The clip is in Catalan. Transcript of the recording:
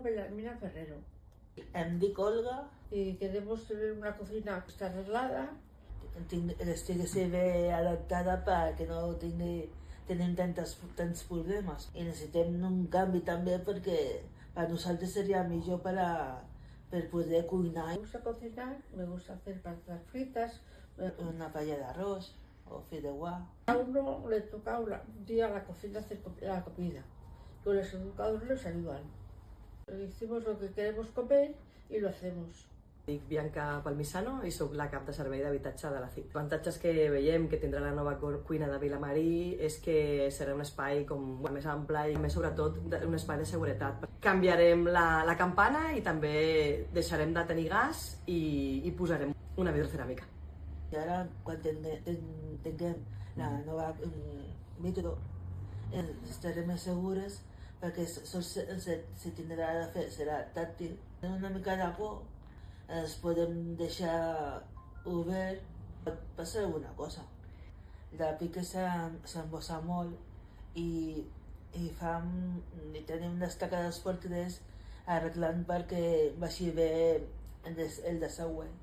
Bellarmina Ferrero. Em dic Olga. Y queremos tener una cocina que está arreglada. Estic bé adaptada perquè no tenim tants problemes. I necessitem un canvi també perquè per nosaltres seria millor per poder cuinar. Me gusta cocinar, me gusta hacer patatas fritas. Una paella d'arròs o fideuà. A uno le toca un día a la cocina hacer la comida. Con los educadores les ayudan. Hicimos lo que queremos comer y lo hacemos. Dic Bianca Palmisano i sóc la cap de servei d'habitatge de la CIC. Els avantatges que veiem que tindrà la nova cuina de Vilamarí és que serà un espai més ample i més sobretot un espai de seguretat. Canviarem la campana i també deixarem de tenir gas i posarem una vitroceràmica. I ara, quan tinguem la nova micro, estarem més segures perquè se tindrà de fer, serà tàctil. Una mica de por, ens podem deixar obert, pot passar alguna cosa. La pica s'embossa molt i tenim unes tacades fortes arreglant perquè vagi bé el de següent.